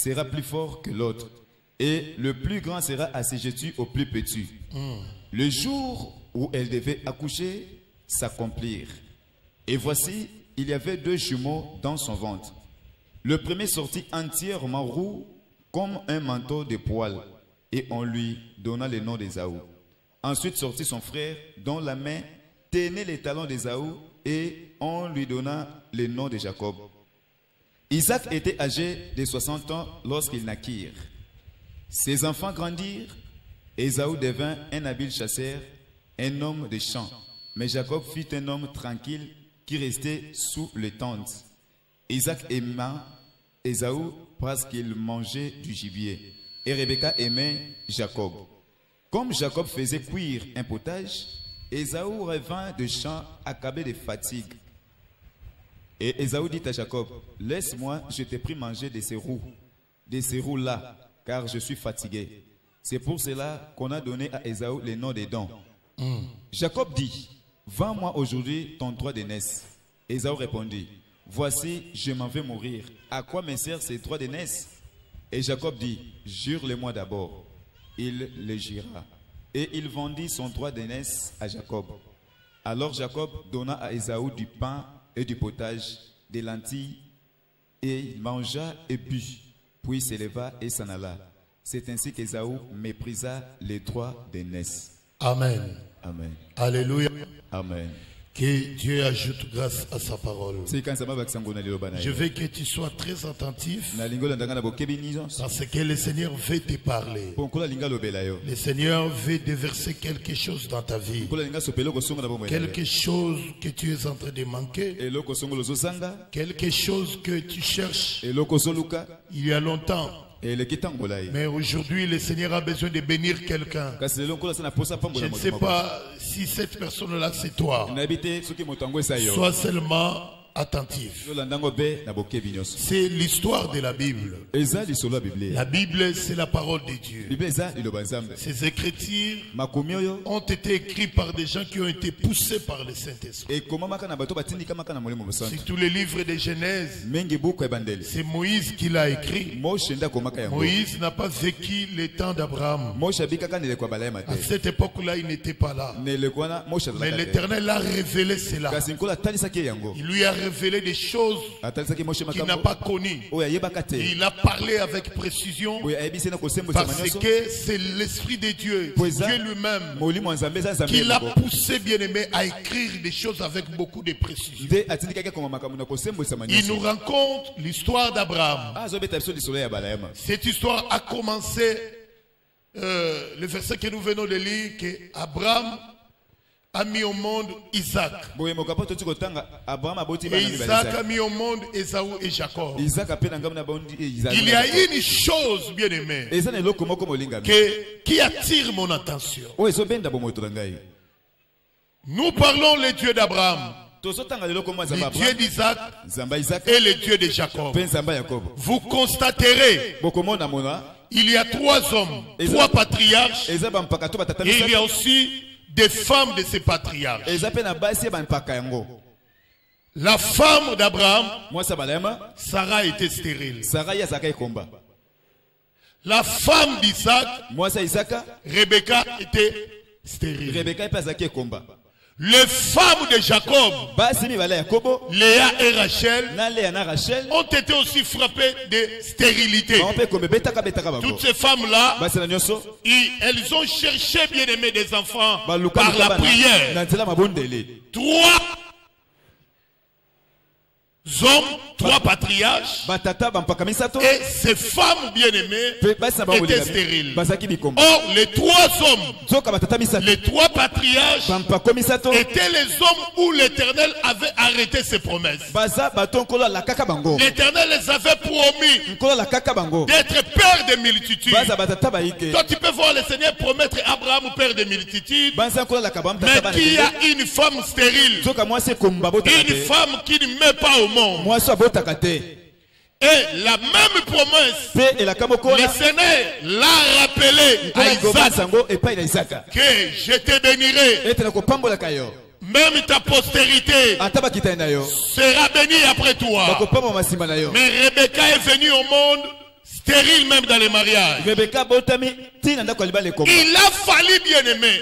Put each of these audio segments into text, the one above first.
sera plus fort que l'autre, et le plus grand sera assujetti au plus petit. Le jour où elle devait accoucher s'accomplir. Et voici, il y avait 2 jumeaux dans son ventre. Le premier sortit entièrement roux comme un manteau de poils, et on lui donna le nom d'Ésaü. Ensuite sortit son frère, dont la main tenait les talons d'Ésaü, et on lui donna le nom de Jacob. Isaac était âgé de 60 ans lorsqu'ils naquirent. Ses enfants grandirent. Ésaü devint un habile chasseur, un homme de champ. Mais Jacob fut un homme tranquille qui restait sous les tentes. Isaac aima Ésaü parce qu'il mangeait du gibier. Et Rebecca aimait Jacob. Comme Jacob faisait cuire un potage, Ésaü revint de champ accablé de fatigue. Et Ésaü dit à Jacob, laisse-moi, je t'ai pris manger de ces roues-là, car je suis fatigué. C'est pour cela qu'on a donné à Ésaü le nom d'Édom. Jacob dit, vends-moi aujourd'hui ton droit d'aînesse. Ésaü répondit, voici, je m'en vais mourir. À quoi me sert ces droits d'aînesse? Et Jacob dit, jure-le-moi d'abord. Il le jura. Et il vendit son droit d'aînesse à Jacob. Alors Jacob donna à Ésaü du pain et du potage, des lentilles, et il mangea et but, puis s'éleva et s'en alla. C'est ainsi qu'Ésaü méprisa les droits d'aînesse. Amen. Amen. Alléluia. Amen. Que Dieu ajoute grâce à sa parole. Je veux que tu sois très attentif parce que le Seigneur veut te parler. Le Seigneur veut déverser quelque chose dans ta vie. Quelque chose que tu es en train de manquer. Quelque chose que tu cherches il y a longtemps. Mais aujourd'hui, le Seigneur a besoin de bénir quelqu'un. Je ne sais pas si cette personne-là, c'est toi. Sois seulement attentif. C'est l'histoire de la Bible. La Bible, c'est la parole de Dieu. Ces écritures ont été écrites par des gens qui ont été poussés par le Saint-Esprit. C'est tous les livres de Genèse. C'est Moïse qui l'a écrit. Moïse n'a pas vécu le temps d'Abraham. À cette époque-là, il n'était pas là. Mais l'Éternel a révélé cela. Il lui a révélé des choses qu'il n'a pas connues. Et il a parlé avec précision parce que c'est l'Esprit de Dieu, Dieu lui-même, qui l'a poussé, bien-aimé, à écrire des choses avec beaucoup de précision. Il nous raconte l'histoire d'Abraham. Cette histoire a commencé, le verset que nous venons de lire, que Abraham a mis au monde Isaac. Et Isaac a mis au monde Ésaü et Jacob. Il y a une chose, bien aimé, qui attire mon attention. Nous parlons le Dieu d'Abraham, le Dieu d'Isaac et le Dieu de Jacob. Vous constaterez, il y a 3 hommes, 3 patriarches, et il y a aussi des femmes de ces patriarches. La femme d'Abraham, Sarah, était stérile. La femme d'Isaac, Rebecca, était stérile. Les femmes de Jacob, Léa et Rachel, ont été aussi frappées de stérilité. Toutes ces femmes-là, elles ont cherché, bien aimé, des enfants par la prière. 3 hommes, 3 patriarches, et ces femmes bien-aimées étaient stériles. Or, les 3 hommes, les 3 patriarches étaient les hommes où l'Éternel avait arrêté ses promesses. L'Éternel les avait promis d'être père de multitudes. Toi, tu peux voir le Seigneur promettre Abraham père de multitudes, mais qu'il y a une femme stérile, une femme qui ne met pas au monde. Et la même promesse, le Seigneur l'a rappelé à Isaac, que je te bénirai, même ta postérité sera bénie après toi. Mais Rebecca est venue au monde stérile même dans les mariages. Il a fallu, bien aimé,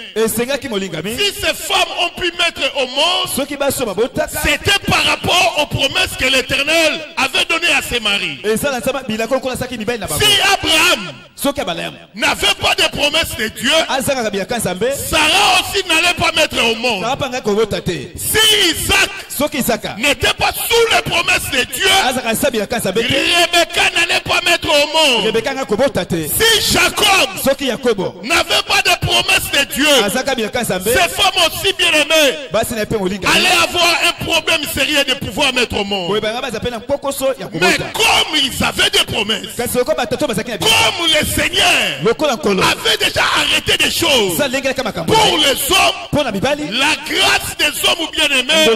si ces femmes ont pu mettre au monde, c'était par rapport aux promesses que l'Éternel avait données à ses maris. Si Abraham n'avait pas de promesses de Dieu, Sarah aussi n'allait pas mettre au monde. Si Isaac n'était pas sous les promesses de Dieu, Rebecca n'allait pas mettre au monde. Si Jacob n'avait pas de promesses de Dieu, ces femmes aussi bien aimées allaient avoir un problème sérieux de pouvoir mettre au monde. Mais comme ils avaient des promesses, comme le Seigneur avait déjà arrêté des choses pour les hommes, la grâce des hommes ou bien aimés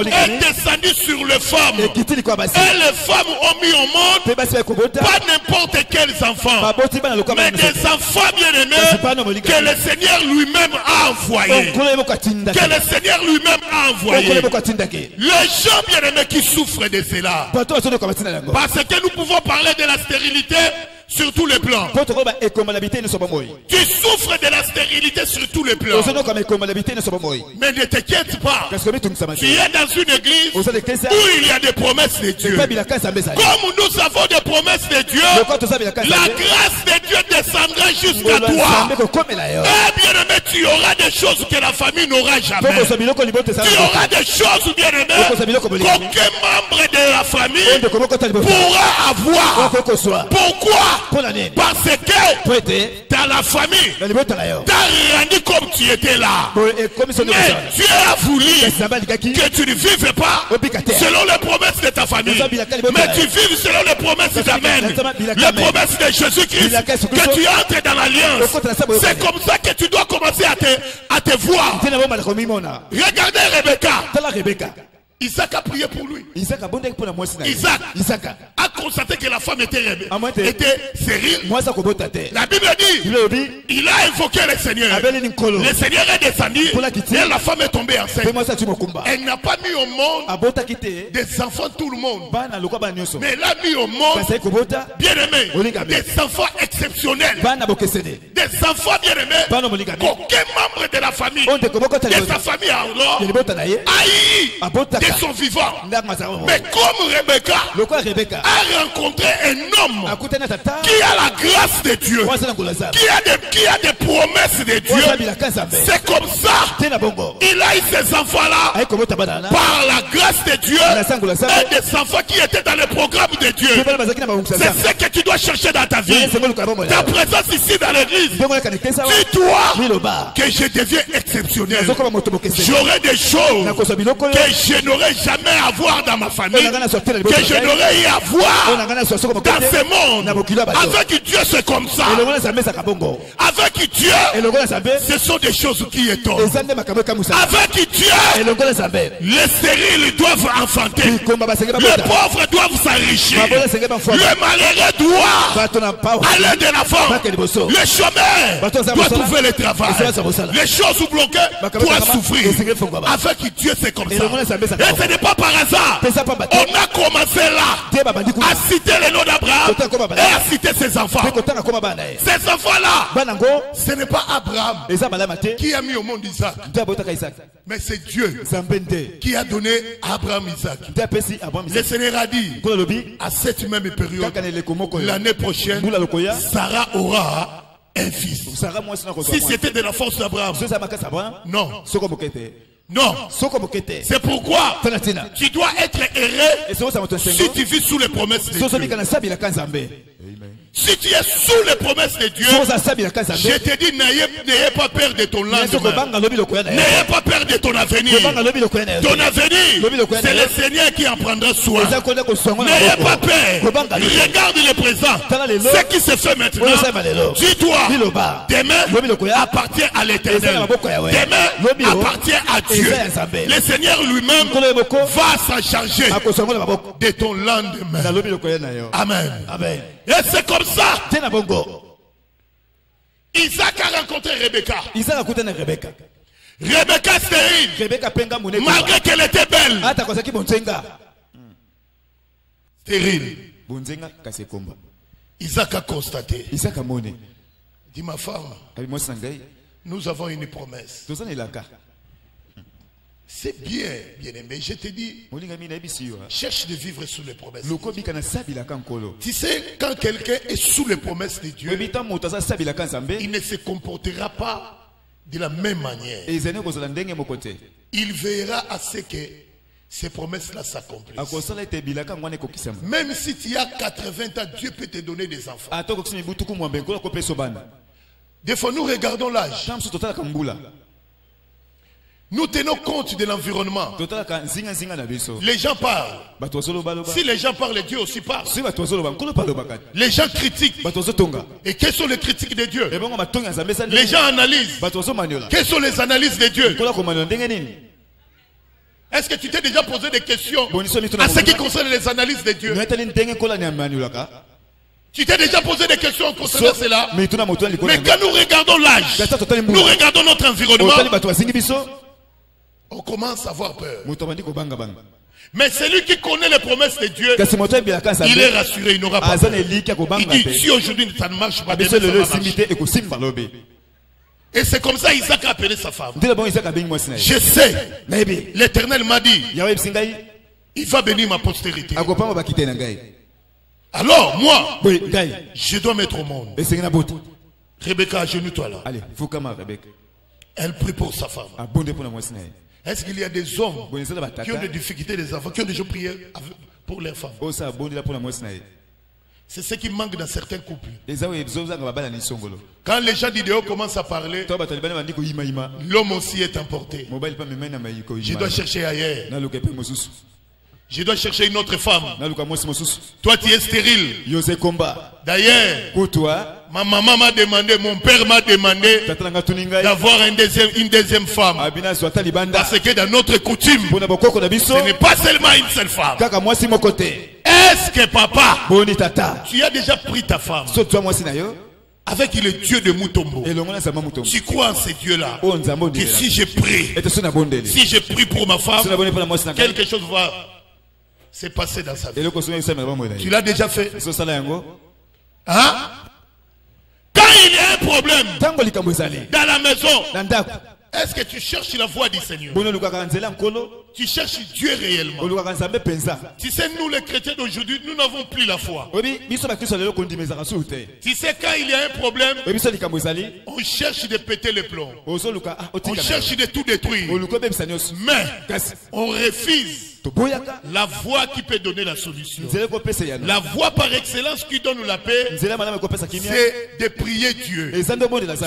est descendue sur les femmes. Et les femmes ont mis au monde pas n'importe quels enfants, mais des enfants bien aimés que le Seigneur lui-même a envoyés. Que le Seigneur lui-même a envoyés. Les gens bien aimés qui souffrent de cela, parce que nous pouvons parler de la stérilité sur tous les plans. Tu souffres de la stérilité sur tous les plans. Mais ne t'inquiète pas. Tu es dans une église où il y a des promesses de Dieu. Comme nous avons des promesses de Dieu, la grâce de Dieu descendra jusqu'à toi. Et bien aimé, tu auras des choses que la famille n'aura jamais. Tu auras des choses bien aimées qu'aucun membre de la famille pourra avoir. Pourquoi? Parce que dans la famille, tu as rendu comme tu étais là. Mais Dieu a voulu que tu ne vives pas selon les promesses de ta famille, mais tu vives selon les promesses d'Amen, les promesses de Jésus-Christ, que tu entres dans l'alliance. C'est comme ça que tu dois commencer à te voir. Regardez Rebecca. Isaac a prié pour lui. Isaac a constaté que la femme était stérile. La Bible dit, il a invoqué le Seigneur. Le Seigneur est descendu et la femme est tombée enceinte. Elle n'a pas mis au monde des enfants tout le monde, mais elle a mis au monde, bien aimé, des enfants exceptionnels, des enfants bien aimés qu'aucun membre de la famille, de sa famille alors, de son vivant. Mais comme Rebecca a rencontré un homme qui a la grâce de Dieu, qui a des promesses de Dieu, c'est comme ça il a eu ces enfants-là par la grâce de Dieu, et des enfants qui étaient dans le programme de Dieu. C'est ce que tu dois chercher dans ta vie. Ta présence ici dans l'église, dis-toi que je deviens exceptionnel. J'aurai des choses que je n'aurais jamais à voir dans ma famille, que je n'aurais eu à voir dans ce monde. Avec Dieu, c'est comme ça. Avec Dieu, ce sont des choses qui étonnent. Avec Dieu, les stériles doivent enfanter, les pauvres doivent s'enrichir, le malheureux doit aller de l'avant, le chômeur doit trouver le travail, les choses bloquées doivent souffrir. Avec Dieu, c'est comme ça. Et ce n'est pas par hasard. On a commencé là à citer le nom d'Abraham et à citer ses enfants. Ces enfants-là, ce n'est pas Abraham qui a mis au monde Isaac, mais c'est Dieu qui a donné à Abraham Isaac. Le Seigneur a dit, à cette même période, l'année prochaine, Sarah aura un fils. Si c'était de la force d'Abraham, non. Non, c'est pourquoi tu dois être heureux si tu vis sous les promesses de Dieu. Si tu es sous les promesses de Dieu, je te dis, n'ayez pas peur de ton lendemain. N'ayez pas peur de ton avenir. Ton avenir, c'est le Seigneur qui en prendra soin. N'ayez pas peur. Regarde le présent. Ce qui se fait maintenant, dis-toi, demain appartient à l'Éternel. Demain appartient à Dieu. Le Seigneur lui-même va s'en charger de ton lendemain. Amen. Et c'est comme ça. Isaac a rencontré Rebecca. Rebecca stérile, malgré qu'elle était belle. Stérile. Isaac a constaté. Isaac a moné. Dit ma femme, nous avons une promesse. C'est bien, bien-aimé. Je te dis, cherche de vivre sous les promesses. Tu sais, quand quelqu'un est sous les promesses de Dieu, il ne se comportera pas de la même manière. Il veillera à ce que ces promesses-là s'accomplissent. Même si tu as 80 ans, Dieu peut te donner des enfants. Des fois, nous regardons l'âge. Nous tenons compte de l'environnement. Les gens parlent. Si les gens parlent, Dieu aussi parle. Les gens critiquent. Et quelles sont les critiques de Dieu? Les gens analysent. Quelles sont les analyses de Dieu? Est-ce que tu t'es déjà posé des questions à ce qui concerne les analyses de Dieu? Tu t'es déjà posé des questions concernant cela? Mais quand nous regardons l'âge, nous regardons notre environnement, on commence à avoir peur. Mais celui qui connaît les promesses de Dieu, il est rassuré, il n'aura pas peur. Il dit, si aujourd'hui ça ne marche pas, demain ça va marcher. Et c'est comme ça Isaac a appelé sa femme. Je sais, l'Éternel m'a dit, il va bénir ma postérité. Alors moi, je dois mettre au monde. Rebecca, agenouille-toi là. Elle prie pour sa femme. Est-ce qu'il y a des hommes qui ont des difficultés, des enfants, qui ont déjà prié pour leurs femmes? C'est ce qui manque dans certains couples. Quand les gens d'idéaux commencent à parler, l'homme aussi est emporté. Je dois chercher ailleurs. Je dois chercher une autre femme. Toi, tu es stérile. D'ailleurs, ma maman m'a demandé, mon père m'a demandé d'avoir une deuxième femme. Parce que dans notre coutume, ce n'est pas seulement une seule femme. Est-ce que papa, tu as déjà pris ta femme avec le Dieu de Mutombo? Tu crois en ce Dieu-là? Que si je prie pour ma femme, quelque chose va se passer dans sa vie. Tu l'as déjà fait? Hein? Quand il y a un problème dans la maison, est-ce que tu cherches la voix du Seigneur? Tu cherches Dieu réellement. Tu sais, nous les chrétiens d'aujourd'hui, nous n'avons plus la foi. Tu sais, quand il y a un problème, on cherche de péter les plombs. On cherche de tout détruire. Mais on refuse la voix qui peut donner la solution. La voix par excellence qui donne la paix, c'est de prier Dieu.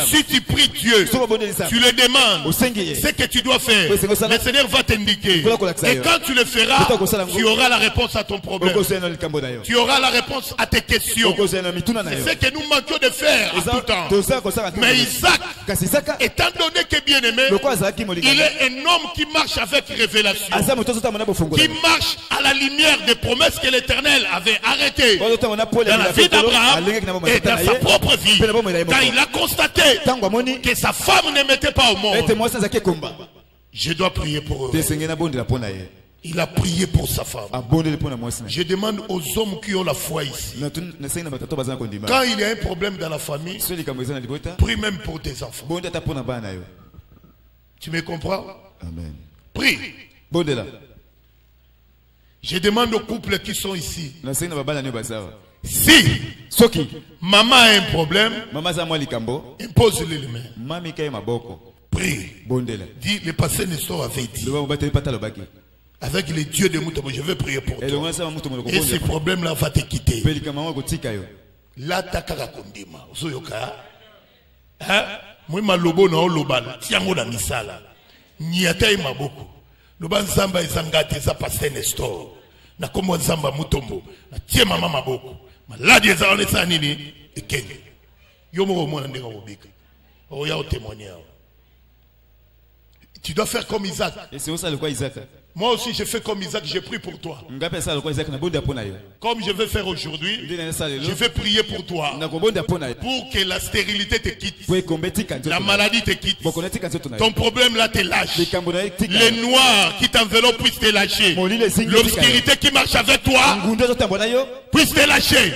Si tu pries Dieu, tu le demandes, ce que tu dois faire, le Seigneur va t'indiquer. Et quand tu le feras, tu auras la réponse à ton problème. Tu auras la réponse à tes questions. C'est ce que nous manquons de faire à tout temps. Mais Isaac, étant donné que bien aimé, il est un homme qui marche avec révélation, qui marche à la lumière des promesses que l'Éternel avait arrêtées dans la vie d'Abraham et dans sa propre vie. Quand il a constaté que sa femme ne mettait pas au monde, je dois prier pour eux. Il a prié pour sa femme. Je demande aux hommes qui ont la foi ici, quand il y a un problème dans la famille, prie même pour tes enfants. Tu me comprends? Amen. Prie. Je demande aux couples qui sont ici, si maman a un problème, impose-lui les mains. Prie. Dis, le passé Nestor avait dit, avec les dieux de Mutombo, je vais prier pour toi. Et ce problème-là va te quitter. Là, takara kondima. Zoyoka. Moi, ma lobo na olobala. Tiango na misala. Niata maboko. Loba nzamba ezangate eza pasteur Nestor. Na komo nzamba Mutombo. Na tie mama maboko. Maladi eza onesa nini ekenge. Yo mo mona ndenga mobika. Oya o témoigner. Tu dois faire comme Isaac. Et c'est ça le quoi Isaac. Moi aussi, je fais comme Isaac, j'ai pris pour toi. Comme je vais faire aujourd'hui, je vais prier pour toi. Pour que la stérilité te quitte. La maladie te quitte. Ton problème là te lâche. Les noirs qui t'enveloppent puissent te lâcher. L'obscurité qui marche avec toi puisse te lâcher.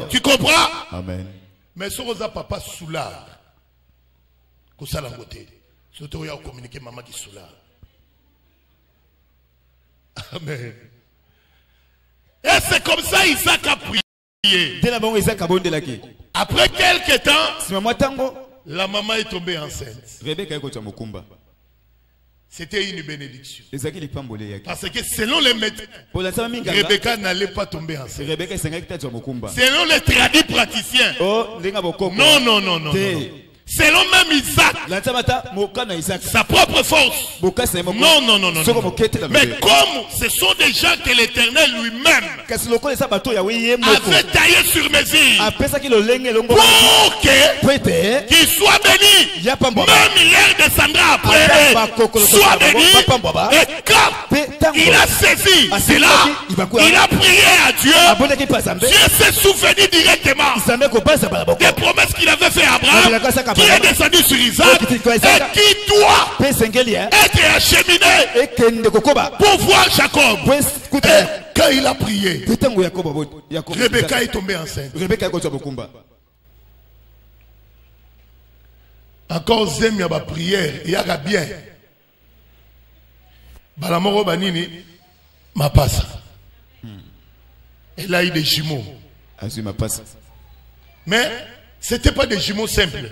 Tu comprends? Amen. Mais si vous avez papa soulard, que ça l'a côté. Surtout, vous avez communiqué maman qui soulard. Amen. Et c'est comme ça Isaac a prié. Après quelques temps, la maman est tombée enceinte. C'était une bénédiction. Parce que selon les médecins, Rebecca n'allait pas tomber enceinte. Selon les tradis praticiens. Non. Selon même Isaac, sa propre force. Non. Mais comme ce sont des gens que l'Éternel lui-même avait taillé sur mesure pour qu'il soit béni, même il descendra après, soit béni. Et quand il a saisi cela, il a prié à Dieu. Dieu s'est souvenu directement des promesses qu'il avait fait à Abraham, qui est descendu sur Isaac et qui doit être acheminé pour voir Jacob. Et quand il a prié, Rebecca est tombée enceinte. Encore Zem y a ma prière, il y a bien. Balamoro Banini, ma passe. Elle a eu des jumeaux. Mais c'était pas des jumeaux simples.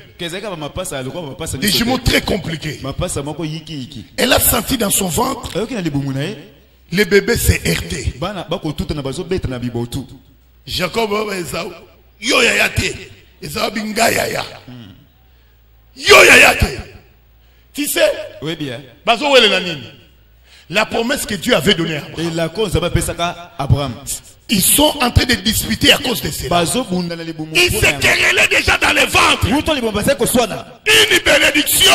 Des jumeaux très compliqués. Elle a senti dans son ventre. Le bébé s'est heurté. Jacob Esaou. Yo yayate. Esaou binga yaya. Yo yayate. Tu sais? Oui bien. Bazo wele nanini. La promesse que Dieu avait donnée à Abraham. Ils sont en train de disputer à cause de cela. Ils se querellaient déjà dans le ventre. Une bénédiction,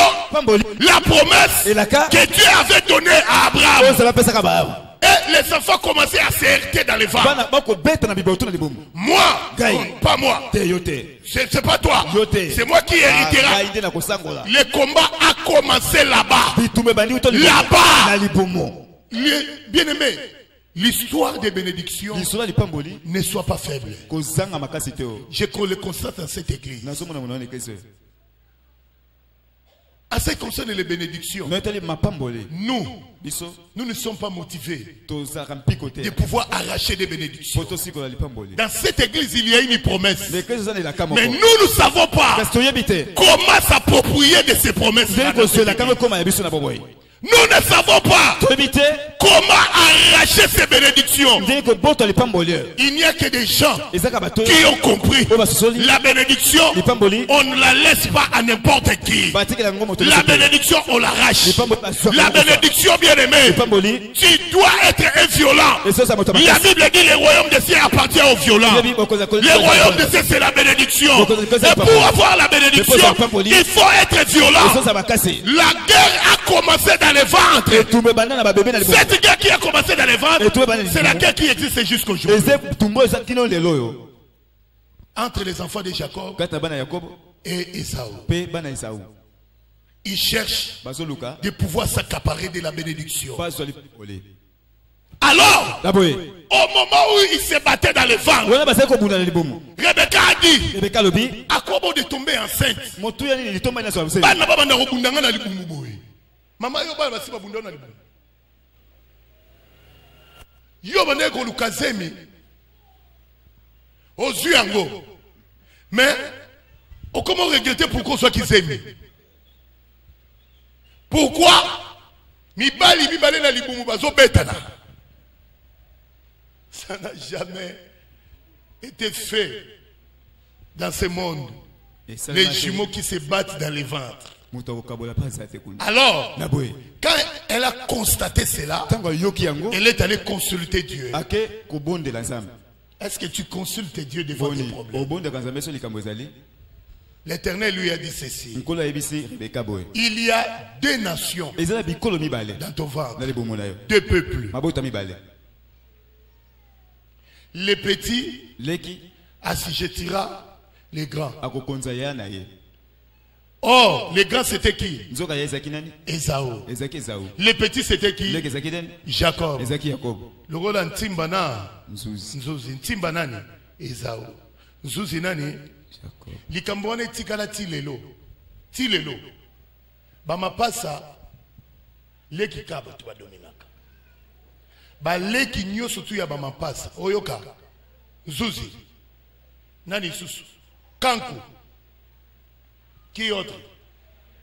la promesse que Dieu avait donnée à Abraham. Et les enfants commençaient à se heurter dans le ventre. Moi, pas moi. C'est pas toi. C'est moi qui héritera. Le combat a commencé là-bas. Là-bas. Bien-aimé. L'histoire des bénédictions ne soit pas faible. Je le constate dans cette église. À ce qui concerne les bénédictions, nous ne sommes pas motivés de pouvoir arracher des bénédictions. Dans cette église, il y a une promesse. Mais nous ne savons pas comment s'approprier de ces promesses. Nous ne savons pas comment arracher ces bénédictions. Il n'y a que des gens qui ont compris la bénédiction. On ne la laisse pas à n'importe qui. La bénédiction, on l'arrache. La bénédiction, bien aimé, tu dois être un violent. La Bible dit le royaume des cieux appartient aux violents. Le royaume des cieux, c'est la bénédiction. Et pour avoir la bénédiction, il faut être violent. La guerre a commencé dans les ventres. Cette guerre qui a commencé dans les ventres, c'est la guerre qui existe jusqu'aujourd'hui. Entre les enfants de Jacob et Esaü. Ils cherchent de pouvoir s'accaparer de la bénédiction. Alors, au moment où ils se battaient dans le ventre, Rebecca a dit, à quoi bon de tomber enceinte? Maman yo ba basi babunda na libu. Yo bane ko lukazemi. Ozu yango. Mais comment regretter pourquoi soit qu'ils aiment? Pourquoi mibali na libu bazo betana? Ça n'a jamais été fait dans ce monde. Les jumeaux qui se battent dans les ventres. Alors, quand elle a constaté cela, elle est allée consulter Dieu. Est-ce que tu consultes Dieu devant tes problèmes? L'Éternel lui a dit ceci. Il y a 2 nations dans ton ventre, 2 peuples. Les petits assujettira les grands. Or, les grands c'était qui? Esaü. Les petits c'était qui? Jacob. Le rôle en Timbana, Nzuzi. Timbanani, Esaü. Nzuzi nani? Likambwane tikala tilelo. Tilelo. Bama pasa leki kaba tuwa dominaka. Ba leki nyoso tu ya bama pasa. Oyoka. Nzuzi. Nani susu. Kanku. Qui autre?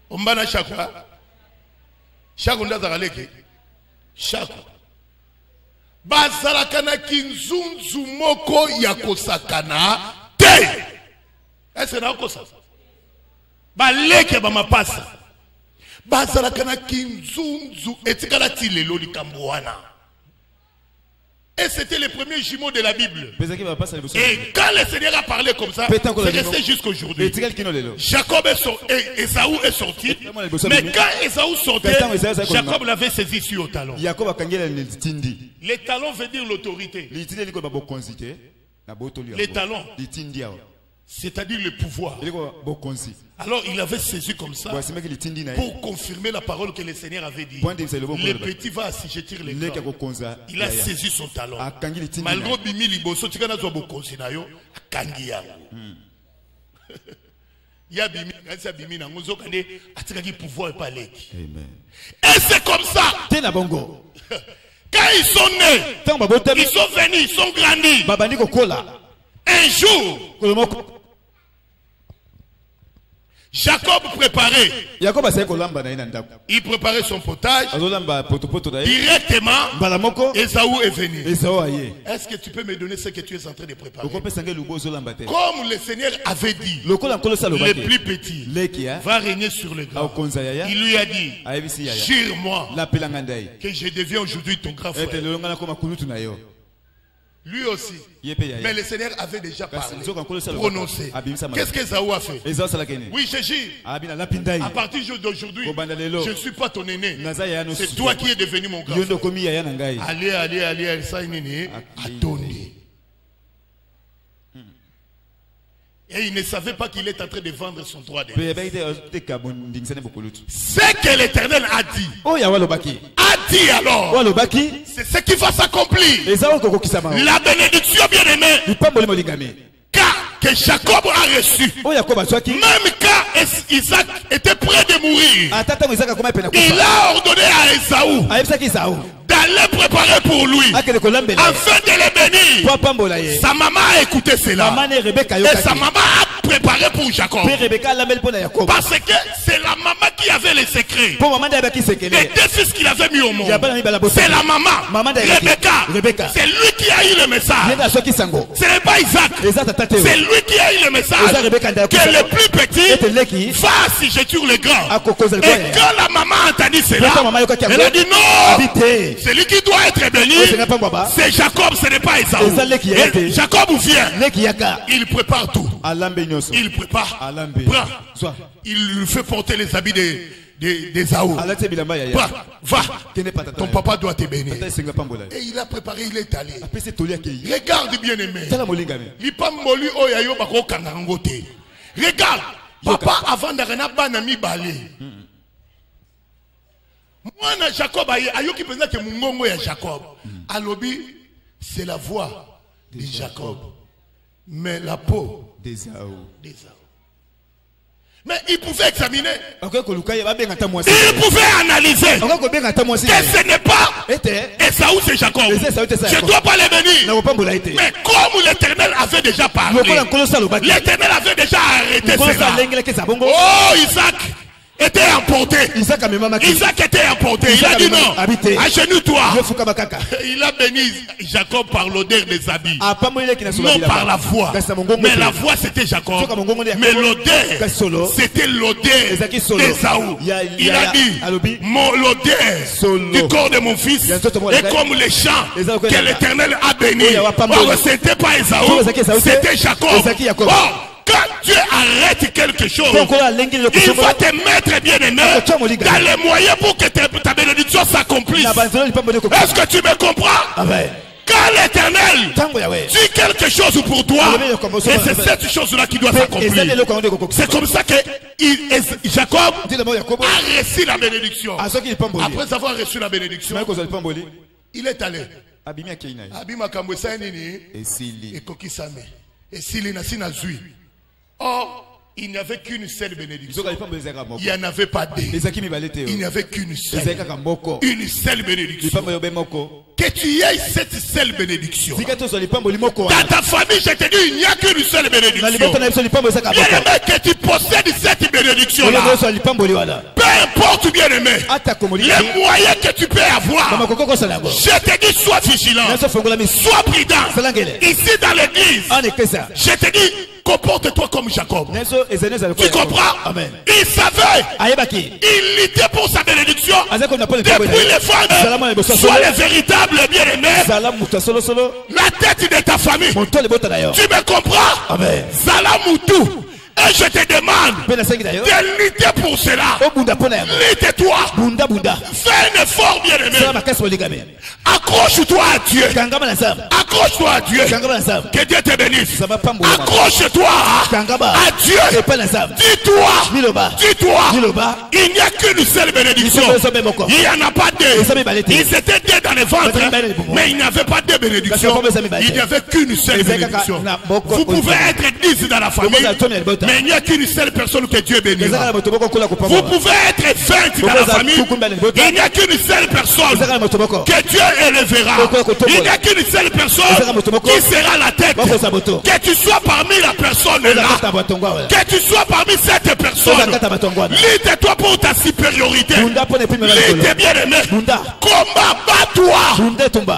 Ombana Chakwa. Chakwa ndaza leki. Chakwa. Bazalakana kinzunzu moko ya kosakana te. Est-ce que nakosa? Baleke bama pasa. Bazalakana kinzunzu etikala tilelo likamboana. Et c'était le premier jumeau de la Bible. Et quand le Seigneur a parlé comme ça, c'est resté jusqu'aujourd'hui. Jacob et Esaü est sorti. Mais quand Esaü sortait, Jacob l'avait saisi sur le talon. Les talons veut dire l'autorité. Les talons, c'est-à-dire le pouvoir. Alors il avait saisi comme ça pour confirmer la parole que le Seigneur avait dit. Le petit va assujettir les grands. Il a saisi son talon. Malgré bimi liboso tikana zo bokonzi na yo akangi yango. Ya bimi kanisa bimi na ngozo kande atikaki pouvoir pas leki. Amen. Et c'est comme ça. Tena bongo. Quand ils sont nés, ils sont venus, ils sont grandis. Un jour, Jacob préparait. Il préparait son potage. Directement, Esaü est venu. Est-ce que tu peux me donner ce que tu es en train de préparer? Comme le Seigneur avait dit, le plus petit va régner sur le grand. Il lui a dit, jure-moi que je deviens aujourd'hui ton grand frère. Lui aussi. Mais le Seigneur avait déjà parlé, prononcé. Qu'est-ce qu'Esaü a fait? Oui, je jure. À partir d'aujourd'hui, je ne suis pas ton aîné. C'est toi qui es devenu mon grand frère. Allez, ça a donné. Et il ne savait pas qu'il est en train de vendre son droit de naissance. Ce que l'Éternel a dit. A dit alors. C'est ce qui va s'accomplir. La bénédiction bien-aimée. Que Jacob a reçu. Même quand Isaac était près de mourir, il a ordonné à Esaü d'aller préparer pour lui afin de le bénir. Sa maman a écouté cela et sa maman a préparé pour Jacob, parce que c'est la maman qui avait les secrets. Les 2 fils qu'il avait mis au monde, c'est la maman Rebecca. C'est lui qui a eu le message. Ce n'est pas Isaac. C'est lui qui a eu le message que le plus petit va assujettir le grand. Et quand la maman a entendu cela, elle a dit non, celui qui doit être béni, c'est Jacob, ce n'est pas Esaü. Et Jacob vient, il prépare tout. Il prépare, prend, il lui fait porter les habits d'Esaü. Va, ton papa doit te bénir. Et il a préparé, il est allé. Regarde bien aimé. Regarde, papa avant d'arriver banami balé. Moi Jacob ayoki penza que mungongo ya Jacob. Alobi, c'est la voix de Jacob, mais la peau d'Esaü. Mais il pouvait examiner. Il pouvait analyser. Que ce n'est pas Esaü, c'est Jacob. Je ne dois pas les bénir. Mais comme l'Éternel avait déjà parlé, l'Éternel avait déjà arrêté cela. Oh, Isaac était emporté. Isaac était emporté. Il a dit non. Agenouille-toi. Il a béni Jacob par l'odeur des habits. Non par la voix. Mais la voix c'était Jacob. Mais l'odeur c'était l'odeur d'Esaü. Il a dit l'odeur du corps de mon fils est comme les champs que l'Éternel a béni. Oh, c'était pas Esaü, c'était Jacob. Oh, Quand Dieu arrête quelque chose, il va te mettre bien aimé dans les moyens pour que ta bénédiction s'accomplisse. Est-ce que tu me comprends? Quand l'Éternel dit quelque chose pour toi, et c'est cette chose-là qui doit s'accomplir. C'est comme ça que Jacob a reçu la bénédiction. Après avoir reçu la bénédiction, il est allé. Or, il n'y avait qu'une seule bénédiction. Il n'y en avait pas deux. Il n'y avait qu'une seule. Une seule bénédiction. Que tu aies cette seule bénédiction. Dans ta famille, je te dis, il n'y a qu'une seule bénédiction. Bien aimé, que tu possèdes cette bénédiction-là. Peu importe, bien aimé, les moyens que tu peux avoir. Je te dis, sois vigilant. Sois prudent. Ici dans l'église, je te dis, comporte-toi comme Jacob. Tu comprends? Amen. Il savait. Il luttait pour sa bénédiction. Depuis les femmes, sois les véritables bien-aimés. La tête de ta famille. Tu me comprends? Amen. Salamoutou. Et je te demande de lutter pour cela. Lutte-toi. Fais un effort, bien-aimé. Accroche-toi à Dieu. Accroche-toi à Dieu. Que Dieu te bénisse. Accroche-toi à Dieu. Dis-toi, il n'y a qu'une seule bénédiction. Il n'y en a pas deux. Ils étaient deux dans les ventres, mais il n'y avait pas deux bénédictions. Il n'y avait qu'une seule bénédiction. Vous pouvez être 10 dans la famille, mais il n'y a qu'une seule personne que Dieu bénira. Vous pouvez être 20 dans la famille, il n'y a qu'une seule personne que Dieu élèvera. Il n'y a qu'une seule personne qui sera la tête. Que tu sois parmi la personne là, que tu sois parmi cette personne, lutte-toi pour ta supériorité. Lutte bien aimé. Combat, bats-toi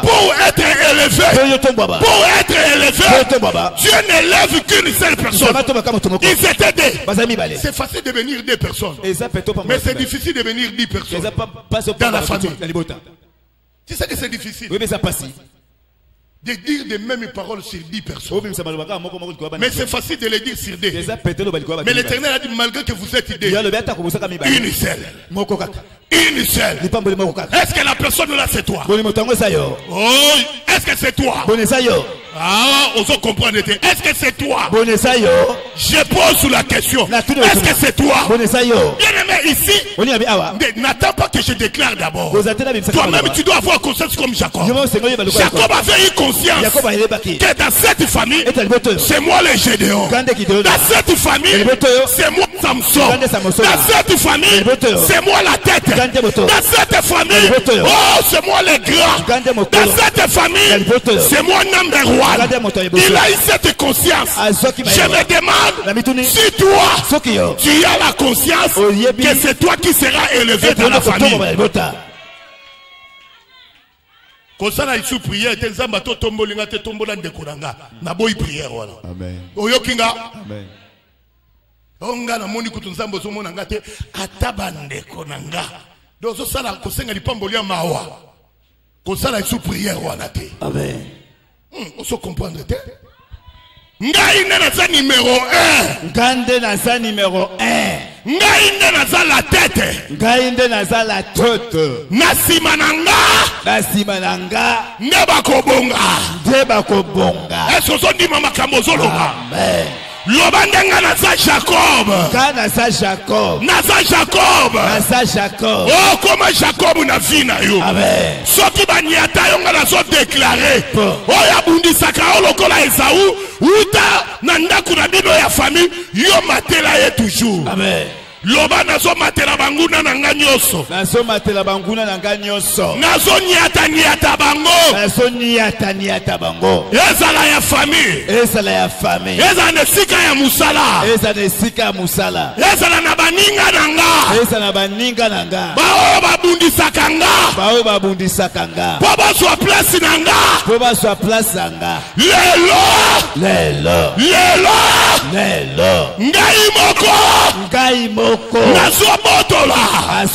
pour être élevé. Pour être élevé, Dieu n'élève qu'une seule personne. Ils étaient deux. C'est facile de devenir deux personnes, mais c'est difficile de devenir 10 personnes dans la famille. Tu sais que c'est difficile de dire les mêmes paroles sur 10 personnes. Mais c'est facile de les dire sur 2. Mais l'Éternel a dit, malgré que vous êtes deux, une seule. Une seule. Est-ce que la personne là c'est toi? Oh, est-ce que c'est toi? Ah, on se comprend. Est-ce que c'est toi? Je pose la question. Est-ce que c'est toi? Bien aimé, ici, n'attends pas que je déclare d'abord. Toi-même, tu dois avoir conscience comme Jacob. Jacob avait eu conscience que dans cette famille, c'est moi le Gédéon. Dans cette famille, c'est moi Samson. Dans cette famille, c'est moi la tête. Dans cette famille, oh, c'est moi le grand. Dans cette famille, c'est moi number one. Il a eu cette conscience. Je me demande si toi, tu as la conscience que c'est toi qui seras élevé dans la famille. Kosala isu prière te nzamba to tombolinga te tombola ndekolanga na boyi prière wala. Amen. Oyokinga. Amen. Onga na moni kutu nzambo zo mona ngate ataba ndekonanga. Dozo sala kosenga lipambolia mawa. Kosala isu prière wala te. Amen. On se comprendre te. Ngai nena za numéro 1. Ngande na za numéro 1. Ngai nena za la tête. Ngai nena za la tête. Nasimananga. Nasimananga. Neba kobonga. Neba kobonga. Est-ce que dit mama kamozoloba? Amen. Lobandanga naza Jacob. Naza Jacob. Naza Jacob. Naza Jacob. Oh, comment Jacob na vie na yo. Amen. Soki banyata yo ngana so déclarer. Oh ya bundi saka lokola Esaú. Uta na ndaku na bino ya famille yo matela ye toujours. Amen. Loba nazo matela banguna na nganyoso. Nazo matela banguna na nganyoso. Nazo nyata bango. Nazo nyata bango. Ezala ya famille. Ezala ya famille. Ezala nesika ya musala. Ezala nesika ya musala. Ezala na baninga nanga. Ezala na baninga nanga. Bao babundisaka nga. Bao babundisaka nga. Boba so place nanga. Boba so place nanga. Lelo. Lelo. Lelo. Ngai moko. Ngai moko. Nazo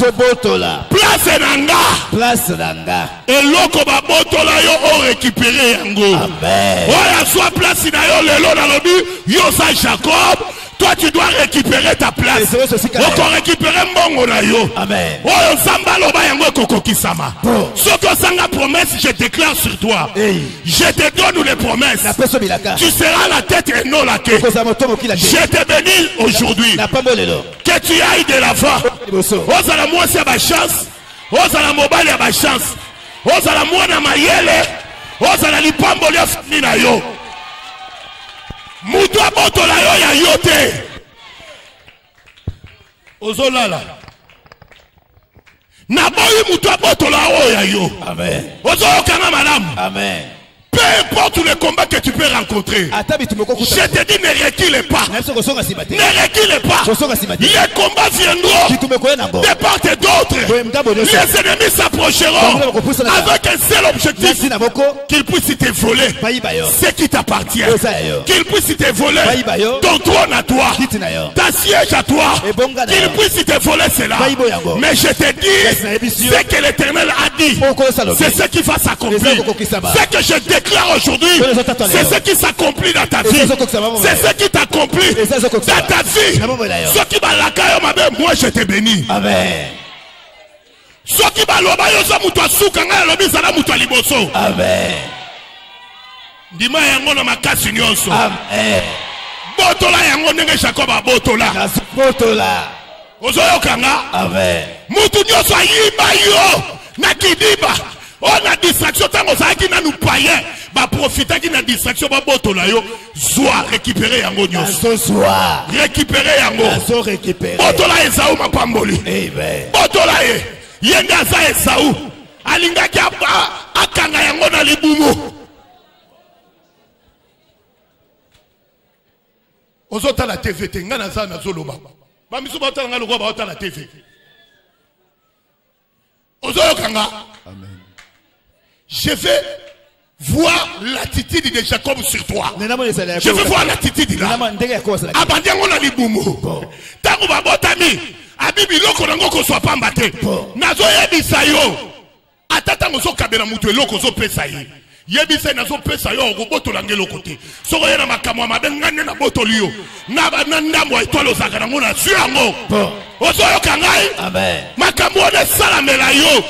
botola. Place nanga. Eloko ba botola yo o récupérer yango. Amen. Oya soit place na yo lelo na lobi yo sa Jacob. Toi tu dois récupérer ta place. Encore récupérer mbongo na yo. Amen. Oyo samba loba yango kokokisama. Soko sanga promesse, je déclare sur toi. Je te donne les promesses. Tu seras la tête et non la queue. Je te bénis aujourd'hui. Que tu ailles de l'avant. Osala moi c'est ma chance. Osala mobile ma chance. Osala moi na mayele. Osala lipambo lya fini na yo. Mutu abotola yo ya yote. Ozolala. Naboyi mutu abotola yo ya yo. Amen. Ozolokanga madame. Amen. Peu importe les combats que tu peux rencontrer, je te dis ne recule pas. Ne recule pas. Les combats viendront de part et d'autre. Les ennemis s'approcheront avec un seul objectif, qu'ils puissent te voler ce qui t'appartient, qu'ils puissent te voler ton trône à toi, ta siège à toi, qu'ils puissent te voler cela. Mais je te dis ce que l'Éternel a dit, c'est ce qui va s'accomplir. Ce que je déclare aujourd'hui, c'est ce qui s'accomplit dans ta vie. C'est ce qui t'accomplit dans ta vie. Ce qui va la moi je te bénis. Amen. Ce qui va Amen. Dis-moi yango na makasi nyonso. Amen. Botola yango ndenge Jacob a botola. Ozoyokanga. Amen. Mutu nyonso ayimba yo na kidiba. On a distraction tango zaki na nous païen ba profiter qui na distraction ba botola yo soit récupérer yango nyonso soit récupérer yango soit récupérer botola Esaú mapamboli. Amen. Botola yenga za Esaú alinga ki akanga yango na libumu. Ozota la TV tenga na za na zoloba ba misu ba tanga lokwa ba la TV ozoyokanga. Amen. Je vais voir l'attitude de Jacob sur toi. Je veux voir l'attitude là. Abandiango na libumu. Tango babotami. Abibi loko nango ko soit pas mbaté. Nazo yebisa yo. Atata ngozo kabela mutu loko zo pesa yi. Yebisa nazo pesa yo ko botola ngelo côté. Soko yena makamwa mabengane na botolio. Na ndambo etolo zaka nango na suango. Ozo yo kangai. Amen. Makamwa de salamela yo.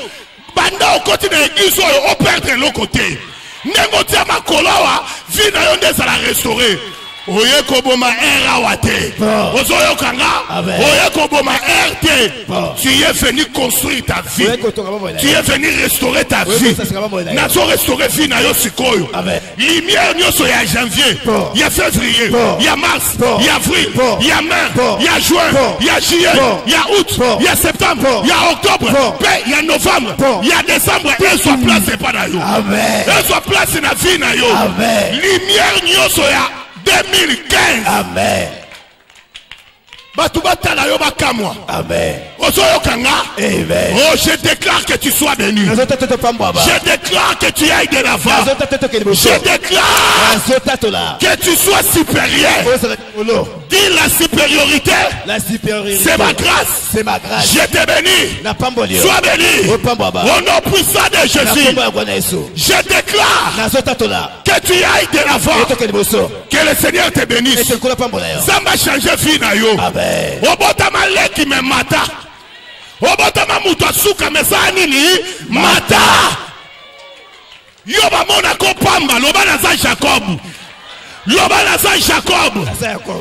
Banda au côté de l'église, on perd de l'autre côté. Négocia ma coloa, vie na yonde ça la restaurer. Oye koboma erawate. Ozoyo kanga. Oye koboma erte. Tu es venu construire ta vie. Tu es venu restaurer ta vie. Nazo restaurer vie na yo sikoyo. Lumière nyoso ya janvier, ya février, ya mars, ya avril, ya mai, ya juin, ya juillet, ya août, ya septembre, ya octobre, ya novembre, ya décembre. Elle soit placée par na yo. Elle soit placée na vie na yo. Lumière nyoso ya 2015. Amen. Amen. Amen. Oh, je déclare que tu sois béni. Je déclare que tu ailles de l'avant. Je déclare que tu sois supérieur. Dis la supériorité. C'est ma grâce. Je te bénis. Sois béni. Au nom puissant de Jésus. Je déclare que tu ailles de l'avant. Que le Seigneur te bénisse. Ça m'a changé vie na yo. Obotama leki me mata. Obotama mutu asuka mesani ni mata. Yoba mona ko pamba loba na za Jacob. Loba na za Jacob.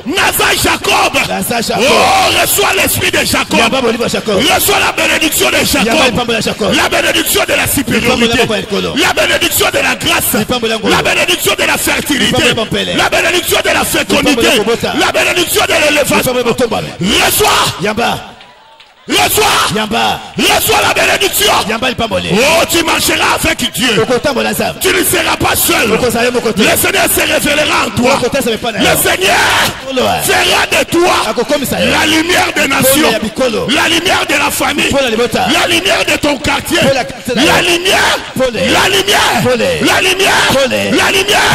Naza Jacob. Oh, reçois l'esprit de Jacob. Reçois la bénédiction de Jacob. La bénédiction de la supériorité. La bénédiction de la grâce. La bénédiction de la fertilité. La bénédiction de la fécondité. La bénédiction de l'élévation. Reçois. Reçois la bénédiction. Oh, tu marcheras avec Dieu. Tu ne seras pas seul. Le Seigneur se révélera en toi. Le Seigneur fera de toi la lumière des nations, la lumière de la famille, la lumière de ton quartier, la lumière, la lumière, la lumière, la lumière.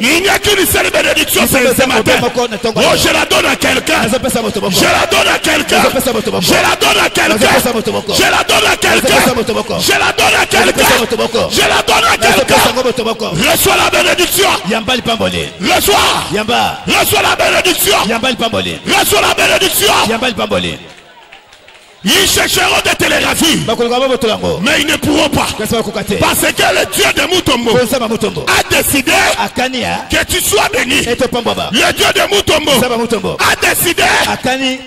Il n'y a qu'une seule bénédiction ce matin. Oh, je la donne à quelqu'un. Je la donne à quelqu'un. Je la donne à quelqu'un. Je la donne à quelqu'un. Je la donne à quelqu'un. Je la donne à quelqu'un. Reçois la bénédiction. Reçois. Reçois la bénédiction. Reçois la bénédiction. Ils chercheront de te les ravir, mais ils ne pourront pas. Parce que le Dieu de Mutombo a décidé que tu sois béni. Le Dieu de Mutombo a décidé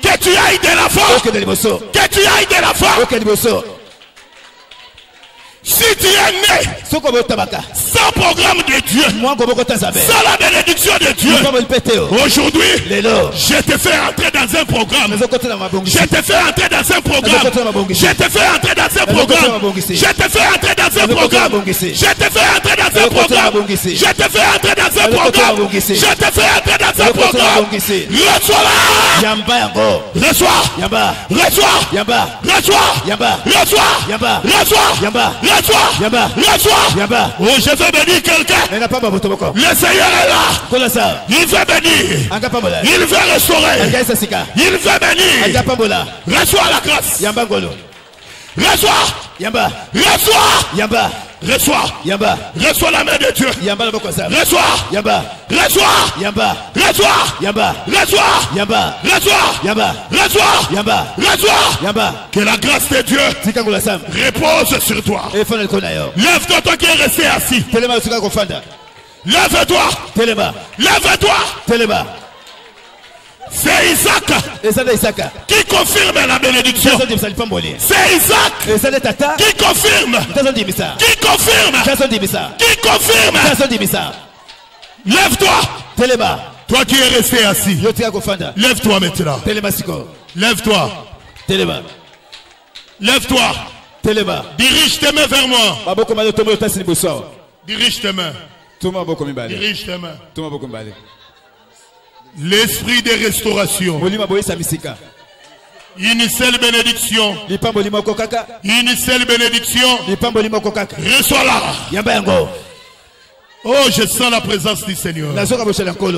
que tu ailles de l'avant. Que tu ailles de l'avant. Si tu es né sans programme de Dieu, sans la bénédiction de Dieu, aujourd'hui, je te fais entrer dans un programme. Je te fais entrer dans un programme. Je te fais entrer dans un programme. Je te fais entrer dans un programme. Je te fais entrer dans un programme. Je te fais entrer dans un programme. Je te fais entrer dans un programme. Reçois-la. Reçois. Reçois. Reçois. Reçois. Reçois. Oh, je veux bénir quelqu'un. Le Seigneur est là. Il veut bénir. Il veut restaurer. Il veut bénir. Reçois la grâce. Reçois. Reçois. Reçois la main de Dieu. Reçois. Que la grâce de Dieu repose sur toi. Lève-toi, toi qui es resté assis. Lève-toi. Lève-toi. C'est Isaac qui confirme la bénédiction. C'est Isaac qui confirme. Lève-toi. Toi qui es resté assis. Lève-toi maintenant. Lève-toi. Lève-toi. Dirige tes mains vers moi. Dirige tes mains. Dirige tes mains. L'esprit de restauration. Une seule bénédiction. Une seule bénédiction. Reçois-la. Oh, je sens la présence du Seigneur.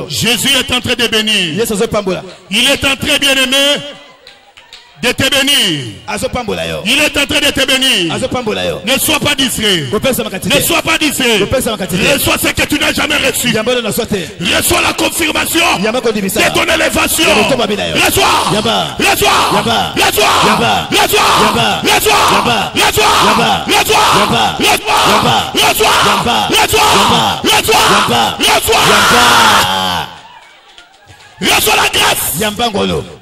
Jésus est en train de bénir. Il est en train, bien aimé, de te bénir. Il est en train de te bénir. Ne sois pas distrait. Ne sois pas distrait. Reçois ce que tu n'as jamais reçu. Reçois la confirmation de ton élévation. Reçois. Reçois la grâce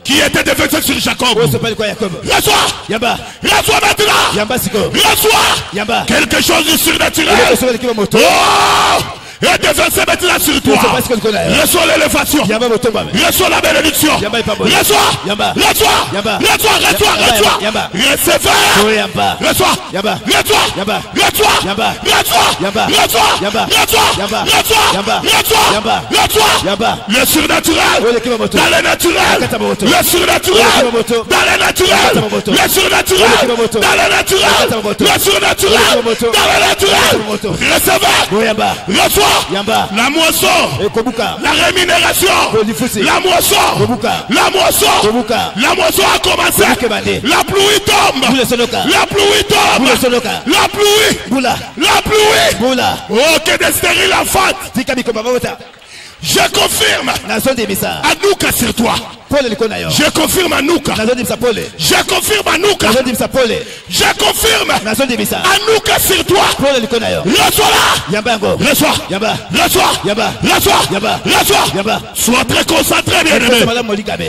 qui était déversée sur Jacob. Reçois. Reçois maintenant. Reçois quelque chose de surnaturel. Et déversez maintenant sur toi. Reçois l'élévation. Reçois la bénédiction. Reçois. Le surnaturel dans le naturel. Le surnaturel dans le naturel. Le surnaturel dans le naturel. Le surnaturel dans le naturel. Recevez. Reçois. La moisson, la rémunération, la moisson a commencé. La pluie tombe. Oh, que de stérile enfant. Je confirme Anouka sur toi. Je confirme Anouka. Je confirme Anouka. Je confirme Anouka sur toi. Reçois. Sois très concentré, bien aimé.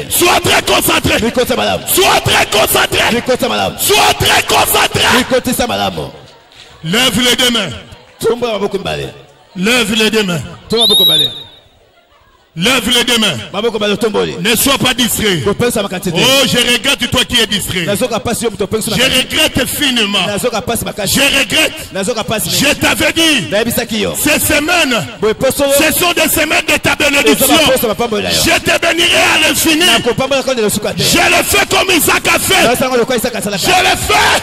Sois très concentré. Lève les deux mains. Lève les deux mains. Lève les deux mains. Ne sois pas distrait. Oh, je regrette toi qui es distrait. Je regrette finement. Je regrette. Je t'avais dit, ces semaines, ce sont des semaines de ta bénédiction. Je te bénirai à l'infini. Je le fais comme Isaac a fait. Je le fais.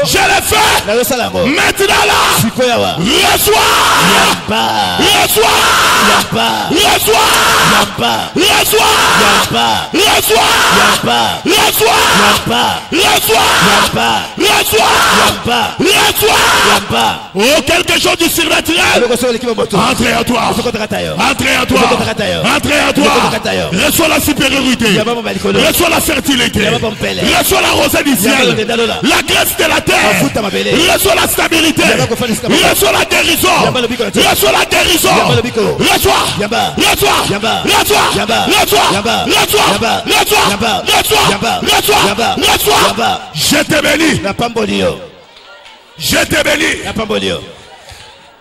Je le fais. Maintenant là, reçois. Reçois. Reçois. Reçois. Reçois. Reçois. Reçois. Reçois. Reçois. Oh, quelque chose du surnaturel. Entrez à toi. Entrez à toi. Entrez à toi. Reçois la supériorité. Reçois la fertilité. Reçois la rosée du ciel. La grâce de la terre. Reçois la stabilité. Reçois la guérison. Reçois la guérison. Reçois. Reçois. Je te bénis. Je te bénis.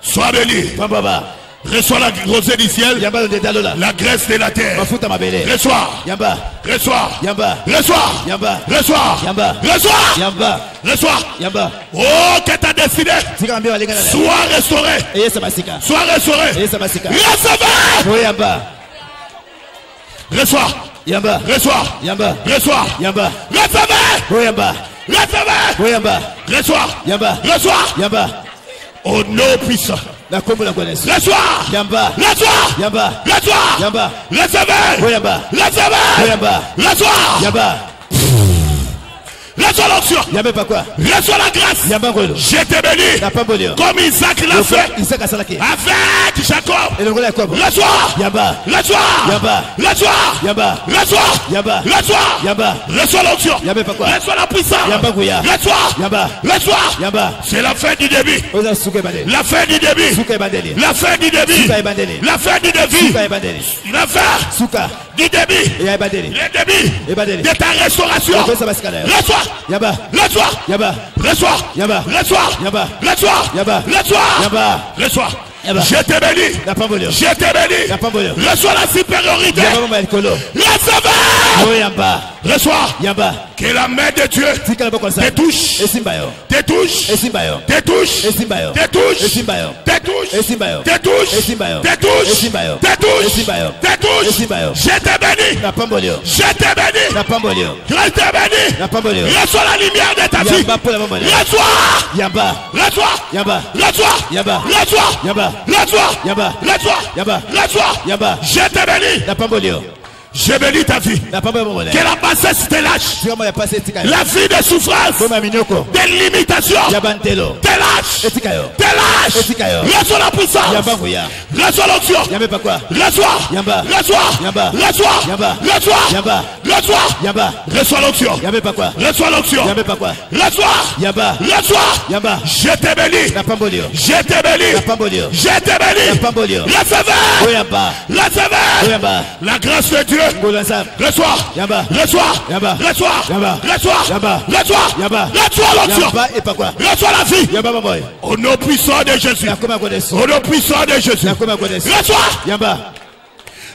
Sois béni. Reçois la rosée du ciel, la graisse de la terre. Reçois. Reçois. Reçois. Reçois. Oh, que ta destinée soit restaurée. Sois restauré. Recevez. Reçois. Reçois. Reçois. Reçois. Reçois. Au nom puissant. Reçois. Reçois l'onction. Reçois la grâce. Je te bénis. Comme Isaac l'a fait avec Jacob. Reçois. Reçois l'onction. Reçois la puissance. Reçois. C'est la fin du début. La fin du début. La fin du début. La fin du début. La fin du début. Le début de ta restauration. Reçois. Reçois. Je te bénis. Je te bénis. Reçois la supériorité. Recevez. Reçois. Que la main de Dieu te touche. Te touche. Te touche. Te touche. Te touche. Te touche. Te touche. Je te bénis. Je te bénis. Je te bénis. Reçois la lumière de ta vie. Reçois. Je te bénis. Je bénis ta vie. Que la bassesse te lâche. La vie de souffrance, de limitation, te lâche. Reçois la puissance. Reçois l'onction. Reçois l'onction. Reçois l'onction. Je te bénis. Je te bénis. Recevez. La grâce de Dieu. Reçois l'onction. Reçois la vie. Au nom puissant de Jésus.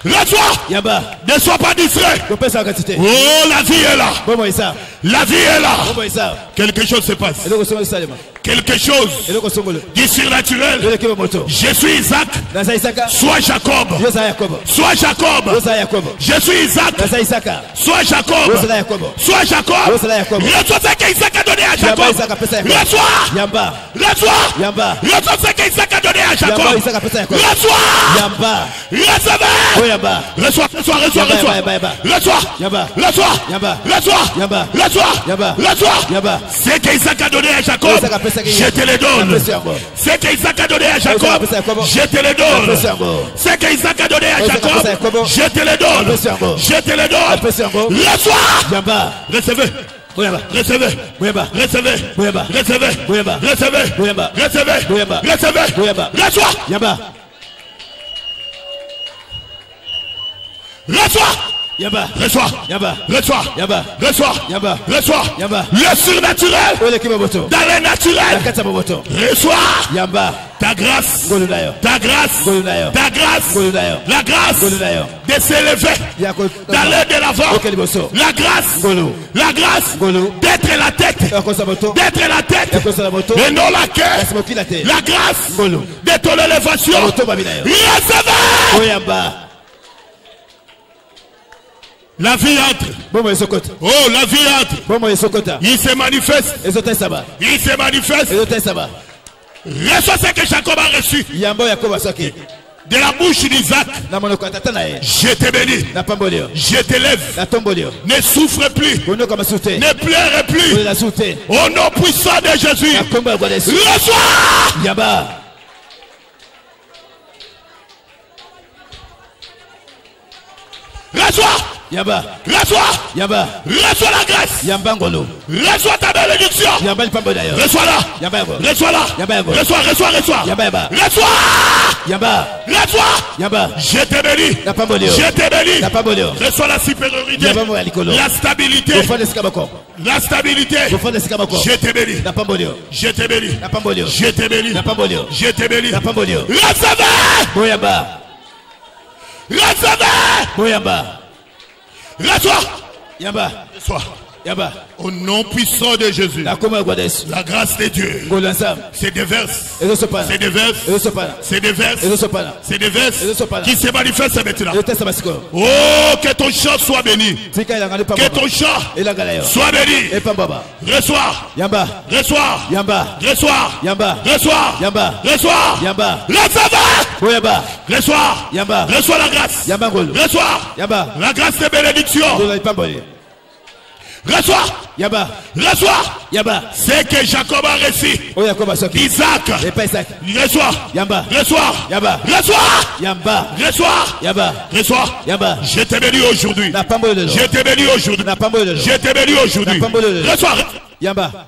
Reçois. Ne sois pas distrait. Oh, la vie est là. La vie est là. Quelque chose se passe. Quelque chose du surnaturel. Je suis Isaac. Sois Jacob. Sois Jacob. Je suis Isaac. Sois Jacob. Sois Jacob. Reçois ce qu'Isaac a donné à Jacob. Reçois. Reçois ce qu'Isaac a donné à Jacob. Reçois. Recevez. Reçois. Ce qu'Isaac a donné à Jacob, je te le donne. Ce qu'Isaac a donné à Jacob, je te le donne. Ce qu'Isaac a donné à Jacob, je te le donne. Je te le donne. Reçois. Recevez. Recevez. Reçois. Reçois. Reçois. Reçois. Reçois. Le surnaturel dans le naturel. Reçois. Ta grâce. Ta grâce. Ta grâce. La grâce de s'élever, d'aller de l'avant. La grâce. La grâce d'être la tête. D'être la tête et non la queue. La grâce de ton élévation. Recevez. La vie entre. Oh, la vie entre. Il se manifeste. Il se manifeste. Reçois ce que Jacob a reçu de la bouche d'Isaac. Je te bénis. Je t'élève. Ne souffre plus. Ne pleure plus. Au nom puissant de Jésus. Reçois. Reçois. Reçois. Reçois la grâce. Reçois ta bénédiction. Reçois-la. Reçois-la. Reçois. Reçois. Je te bénis. Je te bénis. Reçois la supériorité. La stabilité. La stabilité. Je te bénis. Je te bénis. Je te bénis. Je te bénis. Recevez. Reçois. Au nom puissant de Jésus, la grâce de Dieu se déverse. Se déverse. Se déverse. Se déverse. Qui se manifeste maintenant. Oh, que ton chant soit béni. Que ton chant soit béni. Reçois. Reçois. Reçois. Reçois. Reçois. Reçois. Reçois la grâce. Reçois la grâce de bénédiction. Reçois. Reçois. C'est que Jacob a reçu. Isaac. Reçois. Reçois. Reçois. Je te bénis aujourd'hui. Je te bénis aujourd'hui. Je te bénis aujourd'hui. Reçois.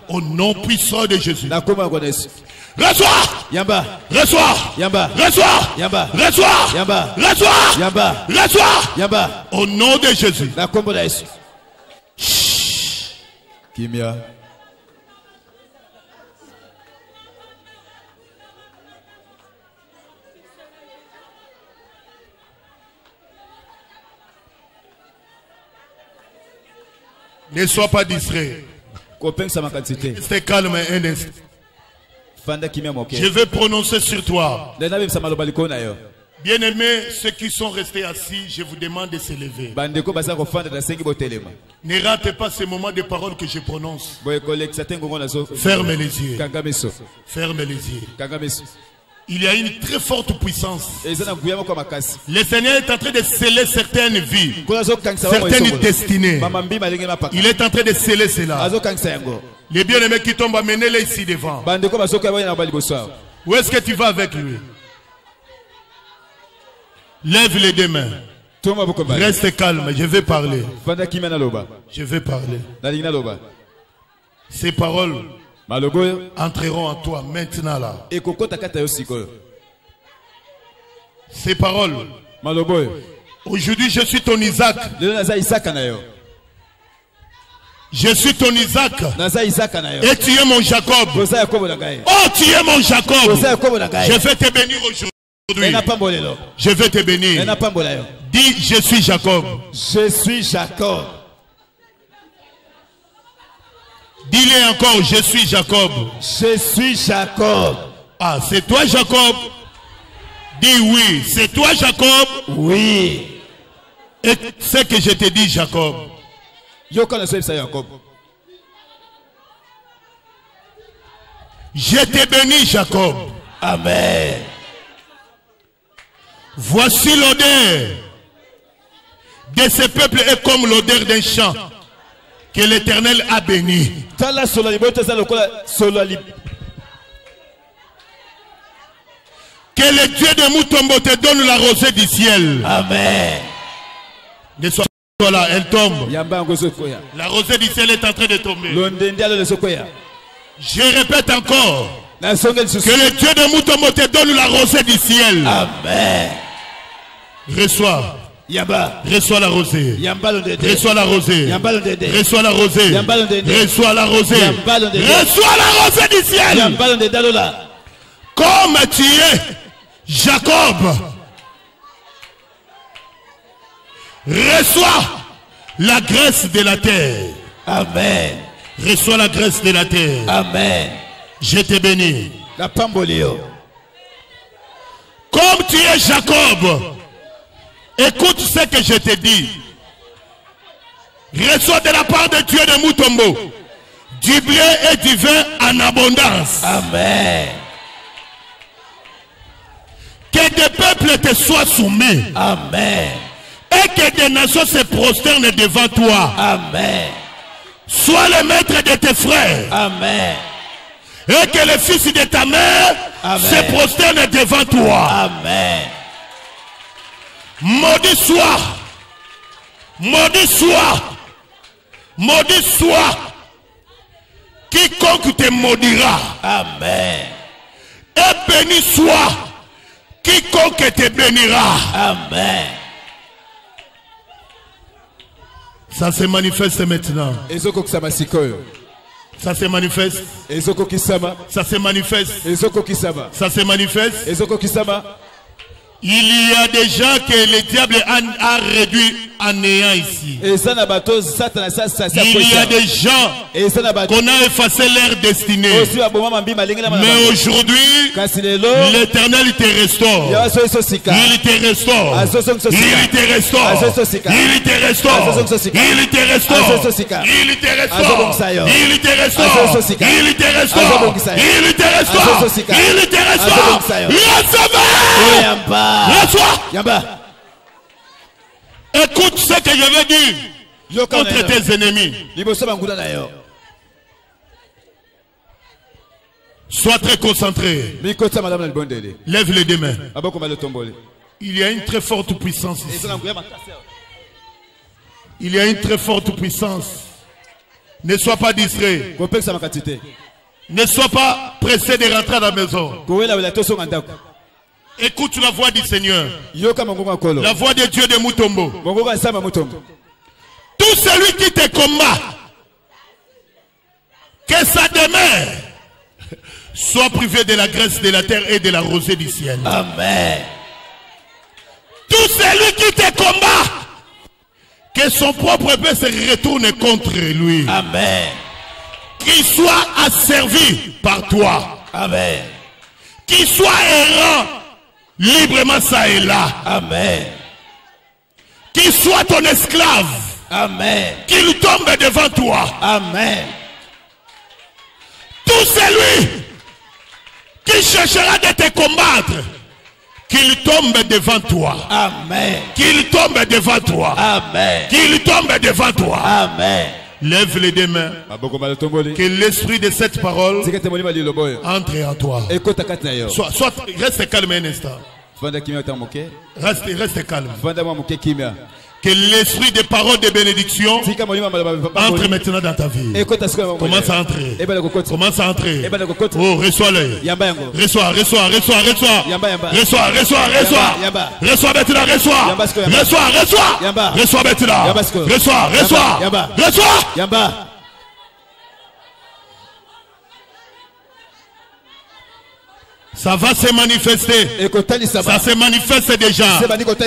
Au nom puissant de Jésus. Reçois. Reçois. Reçois. Au nom de Jésus. Kimia. Ne sois pas distrait. Restez calme un instant. Je vais prononcer sur toi. Bien-aimés, ceux qui sont restés assis, je vous demande de se lever. Ne ratez pas ce moment de parole que je prononce. Ferme les yeux. Ferme les yeux. Il y a une très forte puissance. Le Seigneur est en train de sceller certaines vies, certaines destinées. Il est en train de sceller cela. Les bien-aimés qui tombent, amenez-les ici devant. Où est-ce que tu vas avec lui? Lève les deux mains. Reste calme, je vais parler. Je vais parler. Ces paroles entreront en toi maintenant là. Ces paroles. Aujourd'hui je suis ton Isaac. Je suis ton Isaac. Et tu es mon Jacob. Oh, tu es mon Jacob. Je vais te bénir aujourd'hui. Je vais te bénir. Dis, je suis Jacob. Je suis Jacob. Dis-le encore, je suis Jacob. Je suis Jacob. Ah, c'est toi Jacob? Dis oui, c'est toi Jacob? Oui. Et c'est que je te dis Jacob. Je te bénis Jacob. Amen. Voici l'odeur de ce peuple est comme l'odeur d'un champ que l'Éternel a béni. Que le Dieu de Mutombo te donne la rosée du ciel. Amen. Ne sois pas là, elle tombe. La rosée du ciel est en train de tomber. Je répète encore. Que le Dieu de Mutombo te donne la rosée du ciel. Amen. Reçois. Yamba. Reçois la rosée. Reçois la rosée. Reçois la rosée. Reçois la rosée. Reçois la rosée du ciel. Comme tu es Jacob. Reçois la graisse de la terre. Amen. Reçois la graisse de la terre. Amen. Je te bénis. La pambolio. Comme tu es Jacob, écoute ce que je te dis. Reçois de la part de Dieu de Mutombo du blé et du vin en abondance. Amen. Que des peuples te soient soumis. Amen. Et que des nations se prosternent devant toi. Amen. Sois le maître de tes frères. Amen. Et que le fils de ta mère se prosterne devant toi. Amen. Maudit soit. Maudit soit. Maudit soit. Quiconque te maudira. Amen. Et béni soit. Quiconque te bénira. Amen. Ça se manifeste maintenant. Ça se manifeste. Ça se manifeste. Ça se manifeste. Il y a des gens que le diable a réduit en néant ici. Il y a des gens qu'on a effacé leur destinée. Mais aujourd'hui, l'Éternel te restaure. Il te restaure. Il te restaure. Il te restaure. Il te restaure. Il te restaure. Il te restaure. Il te restaure. Il te restaure. Il te restaure. Recevez. Reçois. Écoute ce que je vais dire contre tes ennemis. Sois très concentré. Lève les deux mains. Il y a une très forte puissance ici. Il y a une très forte puissance. Ne sois pas distrait. Ne sois pas pressé de rentrer à la maison. Écoute la voix du Seigneur. La voix de Dieu de Mutombo. Tout celui qui te combat, que sa demeure soit privé de la graisse de la terre et de la rosée du ciel. Amen. Tout celui qui te combat, que son propre peuple se retourne contre lui. Amen. Qu'il soit asservi par toi. Amen. Qu'il soit errant librement ça et là. Amen. Qu'il soit ton esclave. Amen. Qu'il tombe devant toi. Amen. Tout celui qui cherchera de te combattre, qu'il tombe devant toi. Amen. Qu'il tombe devant toi. Amen. Qu'il tombe devant toi. Amen. Lève les deux mains. Que l'esprit de cette parole entre en toi. Soit reste calme un instant. Reste calme. Que l'esprit des paroles de bénédiction entre maintenant dans ta vie. Commence à entrer. Commence à entrer. Oh, reçois-le. Reçois. Reçois maintenant, reçois. Reçois maintenant. Reçois. Ça va se manifester. Ça se manifeste déjà.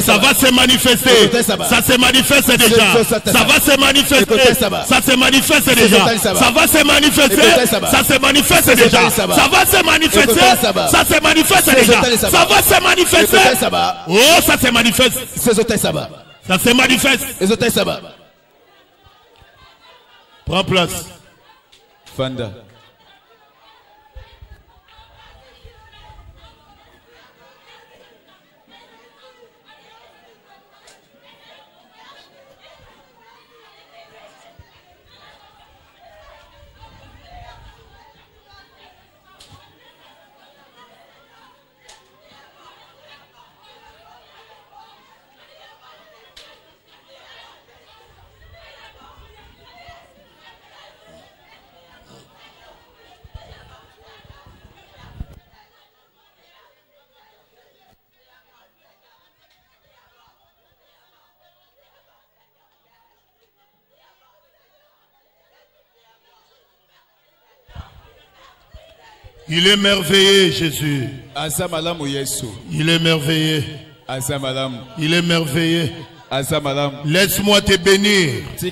Ça va se manifester. Ça se manifeste déjà. Ça va se manifester. Ça se manifeste déjà. Ça va se manifester. Ça se manifeste déjà. Ça va se manifester. Ça se manifeste déjà. Ça va se manifester. Oh, ça se manifeste. Ça se manifeste. Prends place. Fanda. Il est merveilleux, Jésus. Il est merveilleux. Il est merveilleux. Laisse-moi te bénir. Tu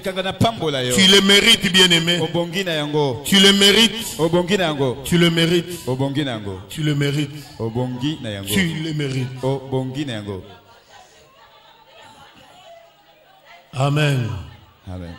le mérites, bien-aimé. Tu le mérites. Tu le mérites. Tu le mérites. Tu le mérites. Amen. Amen.